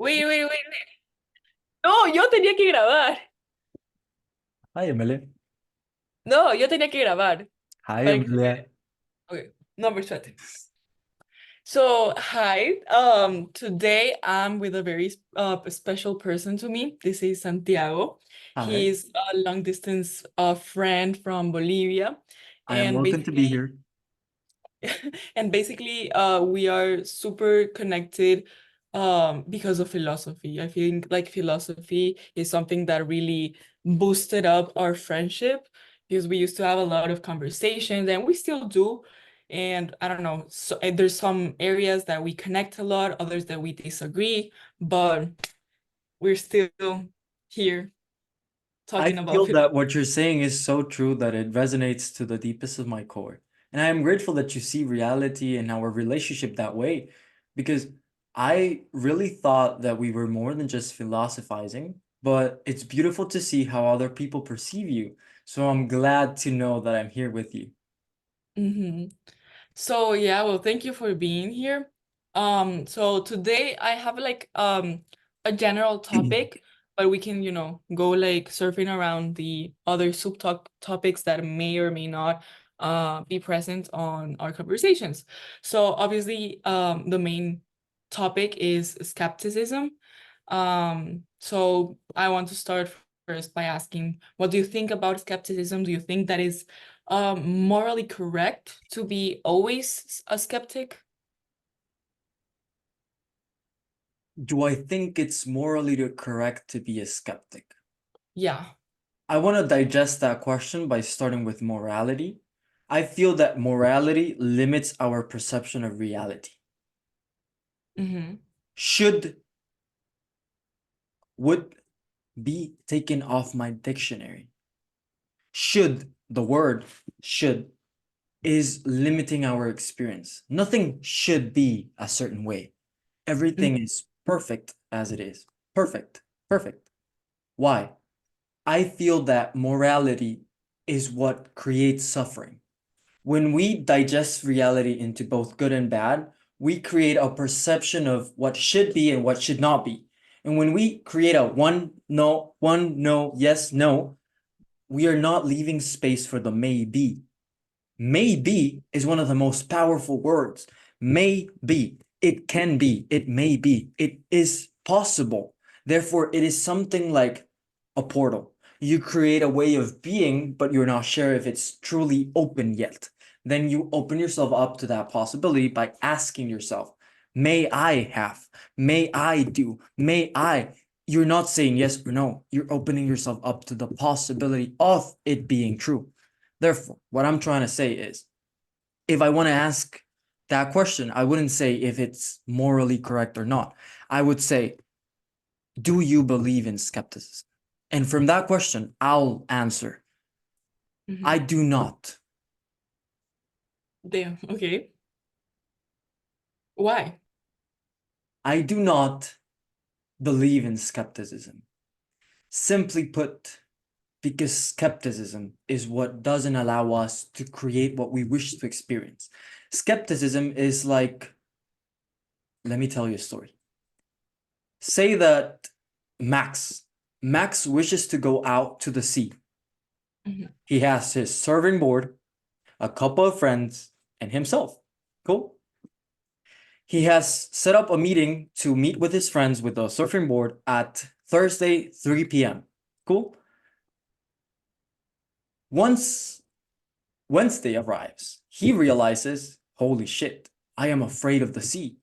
Wait, wait, wait. No, yo tenía que grabar. Hi, Emilia. No, yo tenía que grabar. Hi, Para que... Emilia. Okay. No, pero espérate. So, hi. Today I'm with a very special person to me. This is Santiago. Hi. He's a long distance friend from Bolivia, I am and welcome to be basically here. we are super connected because of philosophy. I think like philosophy is something that really boosted up our friendship because we used to have a lot of conversations and we still do. And I don't know, so there's some areas that we connect a lot, others that we disagree, but we're still here I talking about feel philosophy. that what you're saying is so true that it resonates to the deepest of my core. And I am grateful that you see reality and our relationship that way, because I really thought that we were more than just philosophizing, but it's beautiful to see how other people perceive you. So I'm glad to know that I'm here with you. Mm-hmm. So yeah, well, thank you for being here. So today I have like a general topic, but we can, go like surfing around the other topics that may or may not be present on our conversations. So obviously the main topic is skepticism. So I want to start first by asking, what do you think about skepticism? Do you think that is morally correct to be always a skeptic? Do I think it's morally correct to be a skeptic? Yeah. I want to digest that question by starting with morality. I feel that morality limits our perception of reality. Mm-hmm. Should would be taken off my dictionary. Should, the word should, is limiting our experience. Nothing should be a certain way. Everything is perfect as it is. Perfect. Perfect. Why? I feel that morality is what creates suffering. When we digest reality into both good and bad, we create a perception of what should be and what should not be. And when we create a one, no, yes, no, we are not leaving space for the maybe. Maybe is one of the most powerful words. Maybe. It can be. It may be. It is possible. Therefore, it is something like a portal. You create a way of being, but you're not sure if it's truly open yet. Then you open yourself up to that possibility by asking yourself, may I have? May I do? May I? You're not saying yes or no. You're opening yourself up to the possibility of it being true. Therefore, what I'm trying to say is, if I want to ask that question, I wouldn't say if it's morally correct or not. I would say, do you believe in skepticism? And from that question, I'll answer, Mm-hmm. I do not. Damn. Okay. Why? I do not believe in skepticism. Simply put, because skepticism is what doesn't allow us to create what we wish to experience. Skepticism is like, let me tell you a story. Say that Max, Max wishes to go out to the sea. Mm-hmm. He has his surfing board, a couple of friends, and himself. Cool. He has set up a meeting to meet with his friends with the surfing board at Thursday, 3 p.m. Cool. Once Wednesday arrives, he realizes, holy shit, I am afraid of the sea.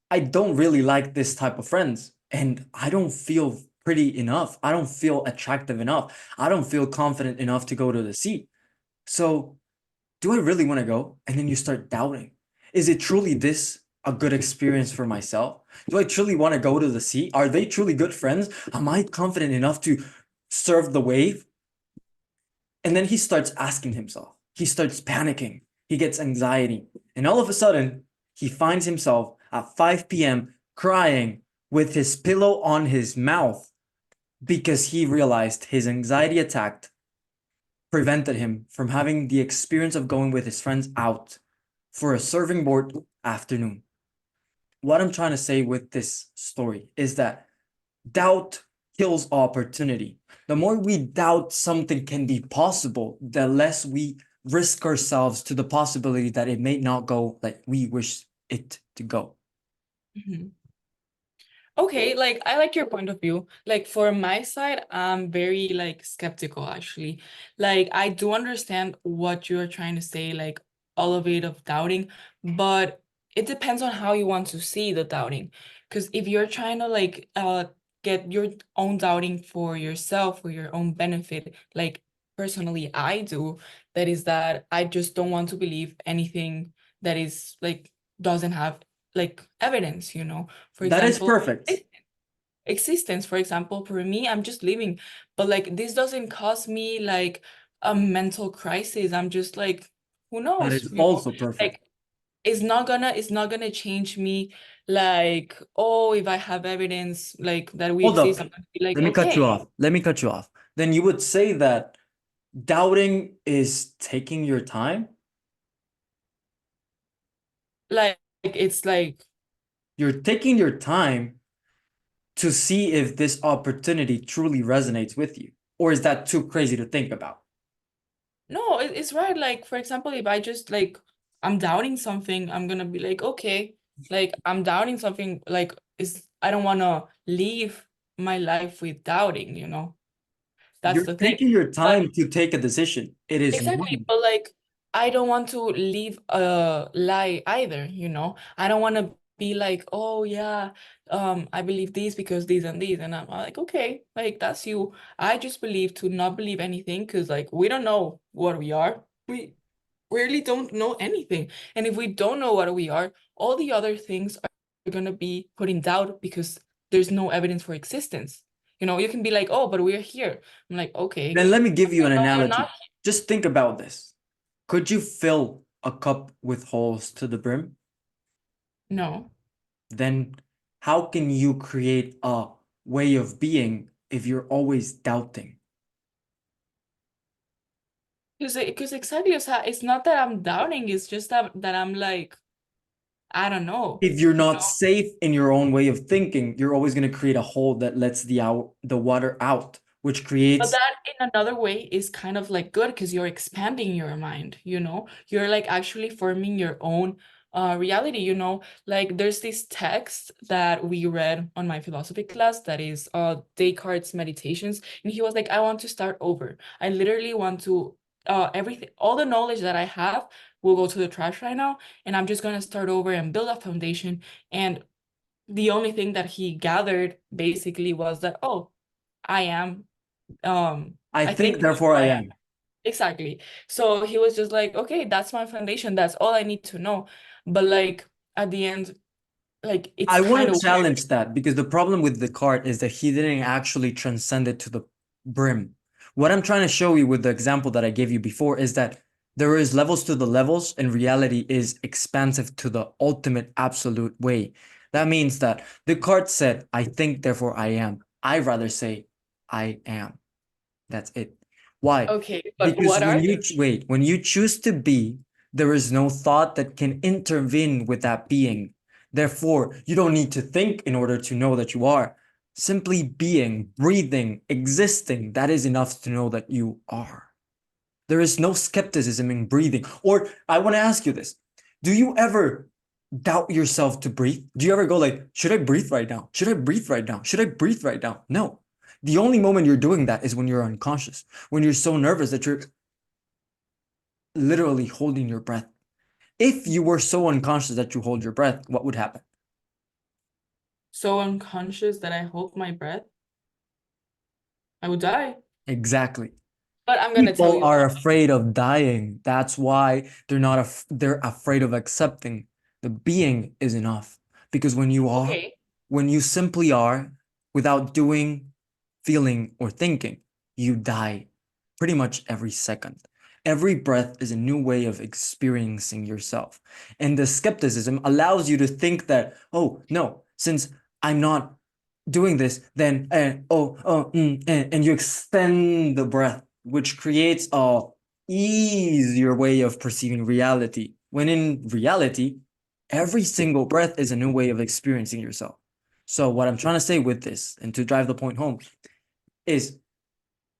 I don't really like this type of friends, and I don't feel pretty enough. I don't feel attractive enough. I don't feel confident enough to go to the sea. So, do I really want to go? And then you start doubting. Is it truly this a good experience for myself? Do I truly want to go to the sea? Are they truly good friends? Am I confident enough to surf the wave? And then he starts asking himself. He starts panicking. He gets anxiety. And all of a sudden, he finds himself at 5 p.m. crying with his pillow on his mouth because he realized his anxiety attack prevented him from having the experience of going with his friends out for a surfing board afternoon. What I'm trying to say with this story is that Doubt kills opportunity. The more we doubt something can be possible, the less we risk ourselves to the possibility that it may not go like we wish it to go. Mhm. Okay, like I like your point of view. Like for my side, I'm very like skeptical actually. Like I do understand what you're trying to say, like all of it of doubting, but it depends on how you want to see the doubting. Because if you're trying to like get your own doubting for yourself for your own benefit, like personally I do, that is that I just don't want to believe anything that is like doesn't have like evidence, you know. For That is example, perfect. existence, for example, for me, I'm just living, but like this doesn't cause me like a mental crisis. I'm just like, who That knows, is you know? also perfect. Like it's not gonna change me like, oh, if I have evidence like that we Hold exist, up. I'm gonna be like, Let me cut okay. you off. Let me cut you off. Then you would say that doubting is taking your time. Like it's like You're taking your time to see if this opportunity truly resonates with you. Or is that too crazy to think about? no, it's right. Like, for example, if I just like I'm doubting something, I'm gonna be like, okay, like I'm doubting something, like is I don't wanna leave my life with doubting, you know? That's You're the thing. taking your But time to take a decision. It is exactly, one. but like I don't want to leave a lie either, you know? I don't want to be like, oh yeah, I believe this because this and this, and I'm like, okay, like that's you. I just believe to not believe anything because like we don't know what we are. We really don't know anything. And if we don't know what we are, all the other things are gonna be put in doubt because there's no evidence for existence. You know, you can be like, oh, but we're here. I'm like, okay, Then let me give you an no, you're analogy. not. Just think about this. Could you fill a cup with holes to the brim? No, Then how can you create a way of being if you're always doubting? because exactly, it's not that I'm doubting. It's just that I'm like, I don't know. If you're You not know? safe in your own way of thinking, you're always going to create a hole that lets the water out, which But creates. that in another way is kind of like good because you're expanding your mind, you know? You're like actually forming your own reality, you know? Like there's this text that we read on my philosophy class that is Descartes' Meditations, and he was like, I want to start over. I literally want to everything, all the knowledge that I have will go to the trash right now, and I'm just gonna start over and build a foundation. And the only thing that he gathered basically was that, oh, I am I I think, think therefore therefore I I am. am. Exactly. So he was just like, okay, that's my foundation. That's all I need to know. But like at the end, like it's I kind want of to weird. challenge that because the problem with Descartes is that he didn't actually transcend it to the brim. What I'm trying to show you with the example that I gave you before is that there is levels to the levels, and reality is expansive to the ultimate absolute way. That means that Descartes said, I think, therefore I am. I rather say, I am. That's it. Why? Okay, but Because what are they? when you choose to be, there is no thought that can intervene with that being. Therefore, you don't need to think in order to know that you are. Simply being, breathing, existing, that is enough to know that you are. There is no skepticism in breathing. Or I want to ask you this. Do you ever doubt yourself to breathe? Do you ever go like, should I breathe right now? Should I breathe right now? Should I breathe right now? No. The only moment you're doing that is when you're unconscious, when you're so nervous that you're literally holding your breath. If you were so unconscious that you hold your breath, what would happen? So unconscious that I hold my breath, I would die. Exactly. But I'm gonna tell People you are something. afraid of dying. That's why they're afraid of accepting. The being is enough. Because Okay. when you simply are without doing, feeling, or thinking, you die pretty much every second. Every breath is a new way of experiencing yourself. And the skepticism allows you to think that, oh, no, since I'm not doing this, then and you extend the breath, which creates a easier way of perceiving reality. When in reality, every single breath is a new way of experiencing yourself. So what I'm trying to say with this, and to drive the point home, is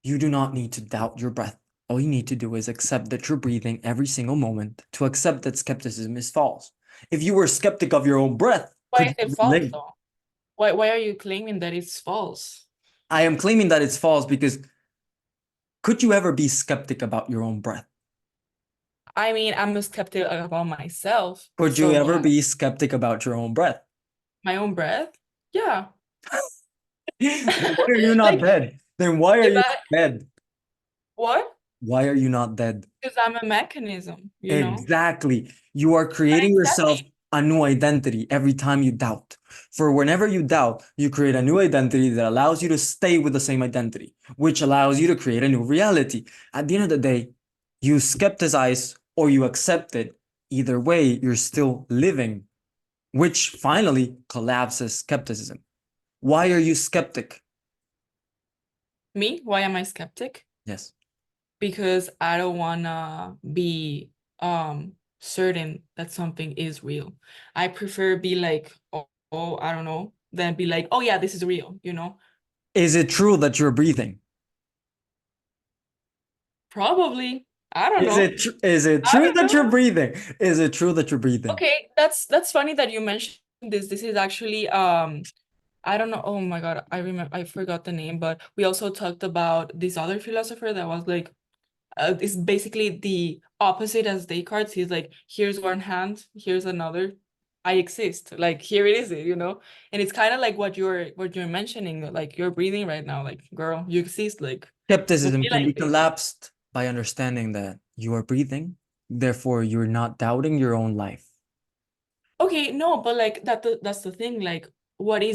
you do not need to doubt your breath. All you need to do is accept that you're breathing every single moment, to accept that skepticism is false. If you were skeptic of your own breath, Why could is you it even false live? though? Why are you claiming that it's false? I am claiming that it's false because could you ever be skeptic about your own breath? I mean, I'm a skeptic about myself, Could you so ever yeah, be skeptic about your own breath? my own breath. Yeah. Then why are you not Like dead? Then why are if you I not dead? what? Why are you not dead? Because I'm a mechanism, you know? Exactly. You are But creating yourself exactly. a new identity every time you doubt. For whenever you doubt, you create a new identity that allows you to stay with the same identity, which allows you to create a new reality. At the end of the day, you skepticize or you accept it. Either way, you're still living, which finally collapses skepticism. Why are you skeptic? Me? Why am I skeptic? Yes. Because I don't wanna be certain that something is real. I prefer be like, oh, I don't know, than be like, oh yeah, this is real, you know? Is it true that you're breathing? Probably. I don't Is know. it is it I true don't that you're know. breathing? Is it true that you're breathing? Okay, that's funny that you mentioned this. This is actually I don't know. Oh my God, I remember I forgot the name, but we also talked about this other philosopher that was like it's basically the opposite as Descartes. He's like, here's one hand, here's another. I exist. Like here it is, you know? And it's kind of like what you're mentioning, like you're breathing right now, like girl, you exist, like don't Skepticism be can be like this. collapsed by understanding that you are breathing, therefore you're not doubting your own life. Okay, no, but like that's the thing, like what is